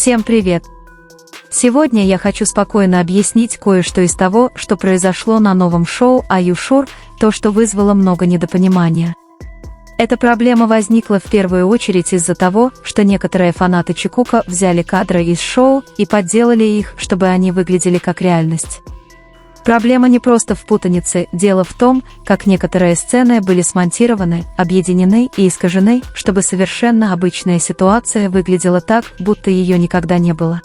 Всем привет! Сегодня я хочу спокойно объяснить кое-что из того, что произошло на новом шоу Are You Sure, то, что вызвало много недопонимания. Эта проблема возникла в первую очередь из-за того, что некоторые фанаты Чикука взяли кадры из шоу и подделали их, чтобы они выглядели как реальность. Проблема не просто в путанице, дело в том, как некоторые сцены были смонтированы, объединены и искажены, чтобы совершенно обычная ситуация выглядела так, будто ее никогда не было.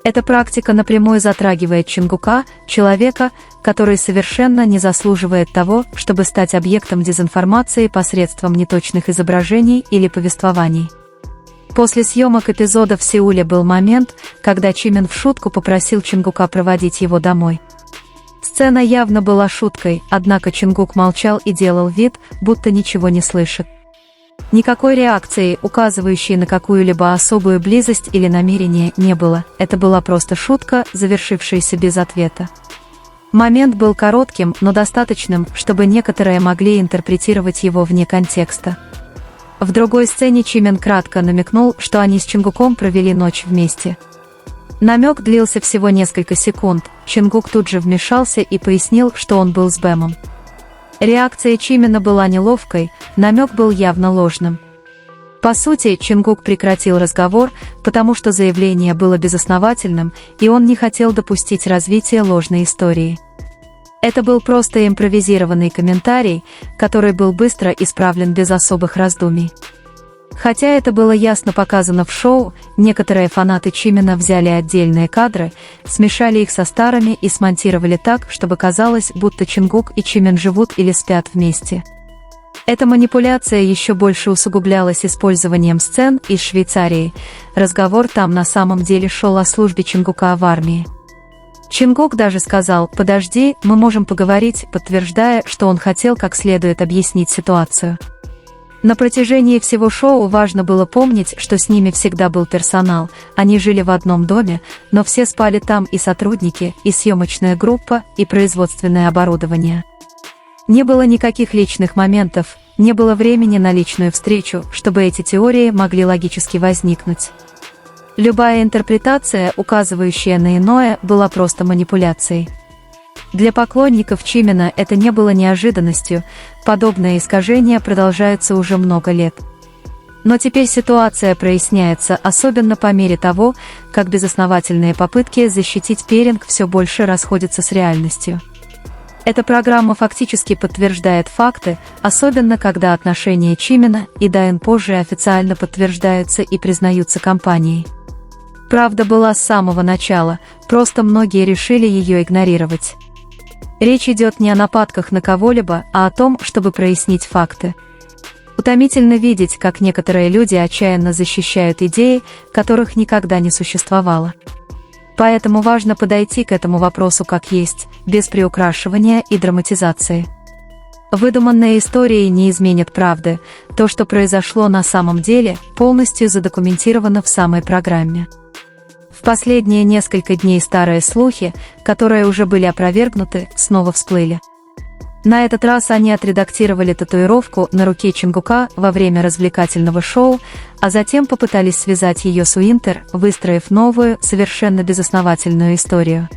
Эта практика напрямую затрагивает Чингука, человека, который совершенно не заслуживает того, чтобы стать объектом дезинформации посредством неточных изображений или повествований. После съемок эпизода в Сеуле был момент, когда Чимен в шутку попросил Чингука проводить его домой. Сцена явно была шуткой, однако Чингук молчал и делал вид, будто ничего не слышит. Никакой реакции, указывающей на какую-либо особую близость или намерение, не было, это была просто шутка, завершившаяся без ответа. Момент был коротким, но достаточным, чтобы некоторые могли интерпретировать его вне контекста. В другой сцене Чимен кратко намекнул, что они с Чингуком провели ночь вместе. Намек длился всего несколько секунд, Чингук тут же вмешался и пояснил, что он был с Бэмом. Реакция Чимена была неловкой, намек был явно ложным. По сути, Чингук прекратил разговор, потому что заявление было безосновательным, и он не хотел допустить развития ложной истории. Это был просто импровизированный комментарий, который был быстро исправлен без особых раздумий. Хотя это было ясно показано в шоу, некоторые фанаты Чимена взяли отдельные кадры, смешали их со старыми и смонтировали так, чтобы казалось, будто Чингук и Чимен живут или спят вместе. Эта манипуляция еще больше усугублялась использованием сцен из Швейцарии. Разговор там на самом деле шел о службе Чингука в армии. Чингук даже сказал: «Подожди, мы можем поговорить», подтверждая, что он хотел как следует объяснить ситуацию. На протяжении всего шоу важно было помнить, что с ними всегда был персонал, они жили в одном доме, но все спали там, и сотрудники, и съемочная группа, и производственное оборудование. Не было никаких личных моментов, не было времени на личную встречу, чтобы эти теории могли логически возникнуть. Любая интерпретация, указывающая на иное, была просто манипуляцией. Для поклонников Чимена это не было неожиданностью, подобные искажения продолжаются уже много лет. Но теперь ситуация проясняется, особенно по мере того, как безосновательные попытки защитить пиринг все больше расходятся с реальностью. Эта программа фактически подтверждает факты, особенно когда отношения Чимена и Дайан позже официально подтверждаются и признаются компанией. Правда была с самого начала, просто многие решили ее игнорировать. Речь идет не о нападках на кого-либо, а о том, чтобы прояснить факты. Утомительно видеть, как некоторые люди отчаянно защищают идеи, которых никогда не существовало. Поэтому важно подойти к этому вопросу как есть, без приукрашивания и драматизации. Выдуманные истории не изменят правды, то, что произошло на самом деле, полностью задокументировано в самой программе. В последние несколько дней старые слухи, которые уже были опровергнуты, снова всплыли. На этот раз они отредактировали татуировку на руке Чингука во время развлекательного шоу, а затем попытались связать ее с Уинтер, выстроив новую, совершенно безосновательную историю.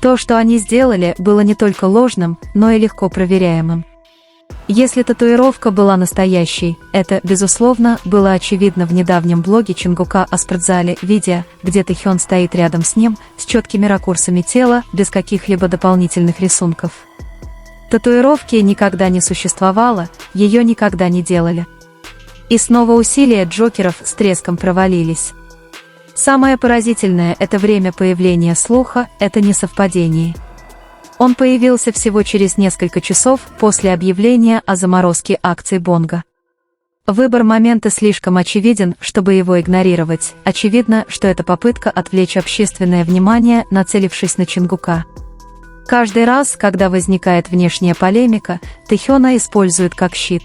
То, что они сделали, было не только ложным, но и легко проверяемым. Если татуировка была настоящей, это, безусловно, было очевидно в недавнем блоге Чингука о спортзале, видео, где Тэхён стоит рядом с ним, с четкими ракурсами тела, без каких-либо дополнительных рисунков. Татуировки никогда не существовало, ее никогда не делали. И снова усилия Джокеров с треском провалились. Самое поразительное – это время появления слуха, это не совпадение. Он появился всего через несколько часов после объявления о заморозке акций Бонга. Выбор момента слишком очевиден, чтобы его игнорировать. Очевидно, что это попытка отвлечь общественное внимание, нацелившись на Чингука. Каждый раз, когда возникает внешняя полемика, Тэхёна используют как щит.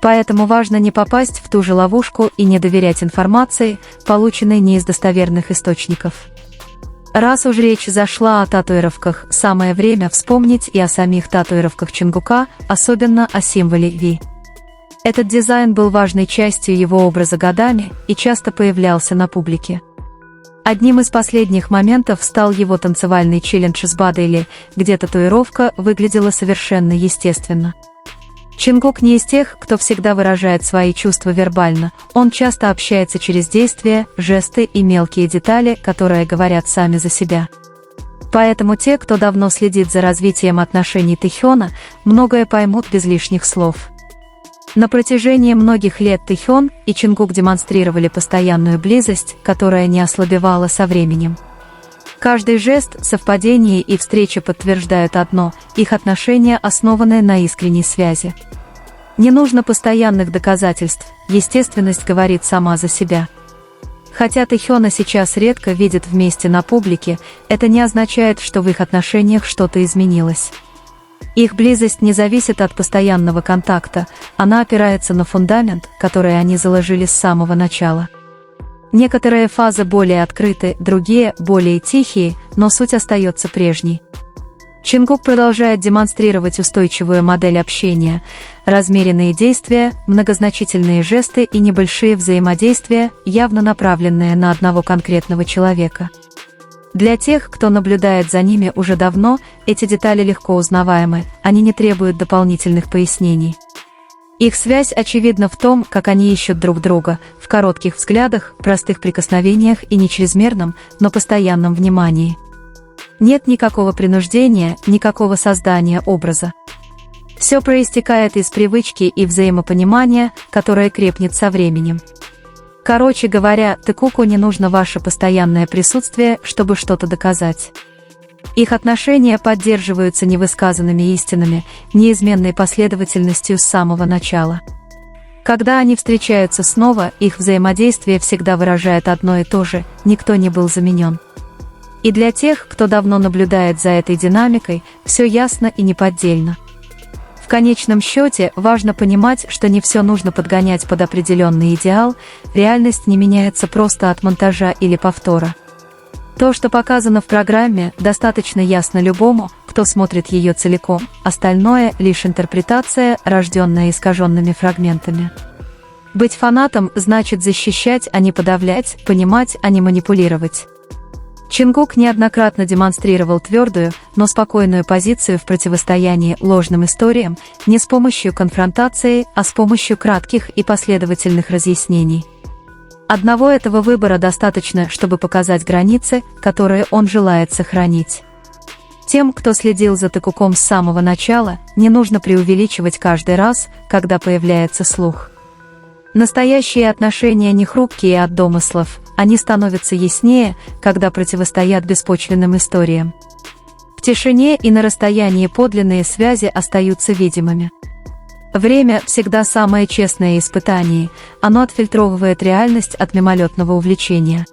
Поэтому важно не попасть в ту же ловушку и не доверять информации, полученной не из достоверных источников. Раз уж речь зашла о татуировках, самое время вспомнить и о самих татуировках Чингука, особенно о символе V. Этот дизайн был важной частью его образа годами и часто появлялся на публике. Одним из последних моментов стал его танцевальный челлендж с Бадейли, где татуировка выглядела совершенно естественно. Чингук не из тех, кто всегда выражает свои чувства вербально, он часто общается через действия, жесты и мелкие детали, которые говорят сами за себя. Поэтому те, кто давно следит за развитием отношений Тэхёна, многое поймут без лишних слов. На протяжении многих лет Тэхён и Чингук демонстрировали постоянную близость, которая не ослабевала со временем. Каждый жест, совпадение и встреча подтверждают одно – их отношения основаны на искренней связи. Не нужно постоянных доказательств, естественность говорит сама за себя. Хотя Тэхёна сейчас редко видят вместе на публике, это не означает, что в их отношениях что-то изменилось. Их близость не зависит от постоянного контакта, она опирается на фундамент, который они заложили с самого начала. Некоторые фазы более открыты, другие более тихие, но суть остается прежней. Чингук продолжает демонстрировать устойчивую модель общения, размеренные действия, многозначительные жесты и небольшие взаимодействия, явно направленные на одного конкретного человека. Для тех, кто наблюдает за ними уже давно, эти детали легко узнаваемы, они не требуют дополнительных пояснений. Их связь очевидна в том, как они ищут друг друга, в коротких взглядах, простых прикосновениях и не чрезмерном, но постоянном внимании. Нет никакого принуждения, никакого создания образа. Все проистекает из привычки и взаимопонимания, которое крепнет со временем. Короче говоря, Тэкуку не нужно ваше постоянное присутствие, чтобы что-то доказать. Их отношения поддерживаются невысказанными истинами, неизменной последовательностью с самого начала. Когда они встречаются снова, их взаимодействие всегда выражает одно и то же: никто не был заменен. И для тех, кто давно наблюдает за этой динамикой, все ясно и неподдельно. В конечном счете, важно понимать, что не все нужно подгонять под определенный идеал, реальность не меняется просто от монтажа или повтора. То, что показано в программе, достаточно ясно любому, кто смотрит ее целиком, остальное – лишь интерпретация, рожденная искаженными фрагментами. Быть фанатом значит защищать, а не подавлять, понимать, а не манипулировать. Чингук неоднократно демонстрировал твердую, но спокойную позицию в противостоянии ложным историям не с помощью конфронтации, а с помощью кратких и последовательных разъяснений. Одного этого выбора достаточно, чтобы показать границы, которые он желает сохранить. Тем, кто следил за Тэкуком с самого начала, не нужно преувеличивать каждый раз, когда появляется слух. Настоящие отношения не хрупкие от домыслов, они становятся яснее, когда противостоят беспочвенным историям. В тишине и на расстоянии подлинные связи остаются видимыми. Время всегда самое честное испытание, оно отфильтровывает реальность от мимолетного увлечения.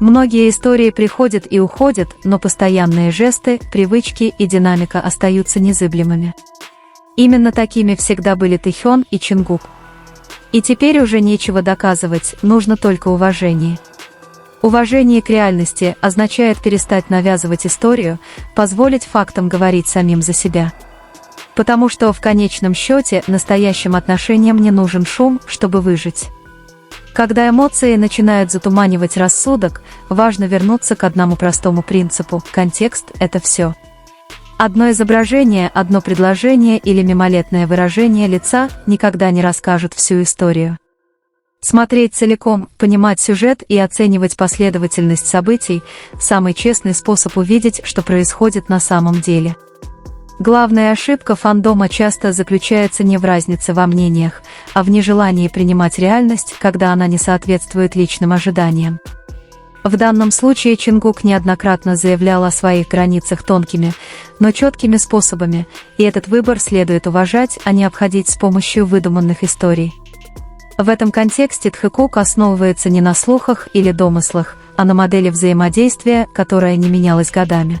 Многие истории приходят и уходят, но постоянные жесты, привычки и динамика остаются незыблемыми. Именно такими всегда были Тэхён и Чингук. И теперь уже нечего доказывать, нужно только уважение. Уважение к реальности означает перестать навязывать историю, позволить фактам говорить самим за себя. Потому что в конечном счете настоящим отношениям не нужен шум, чтобы выжить. Когда эмоции начинают затуманивать рассудок, важно вернуться к одному простому принципу: контекст – это все. Одно изображение, одно предложение или мимолетное выражение лица никогда не расскажут всю историю. Смотреть целиком, понимать сюжет и оценивать последовательность событий – самый честный способ увидеть, что происходит на самом деле. Главная ошибка фандома часто заключается не в разнице во мнениях, а в нежелании принимать реальность, когда она не соответствует личным ожиданиям. В данном случае Чингук неоднократно заявлял о своих границах тонкими, но четкими способами, и этот выбор следует уважать, а не обходить с помощью выдуманных историй. В этом контексте Тэкук основывается не на слухах или домыслах, а на модели взаимодействия, которая не менялась годами.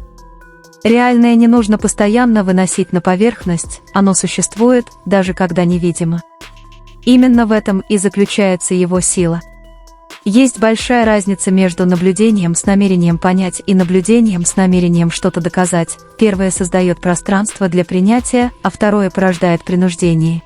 Реальное не нужно постоянно выносить на поверхность, оно существует, даже когда невидимо. Именно в этом и заключается его сила. Есть большая разница между наблюдением с намерением понять и наблюдением с намерением что-то доказать. Первое создает пространство для принятия, а второе порождает принуждение.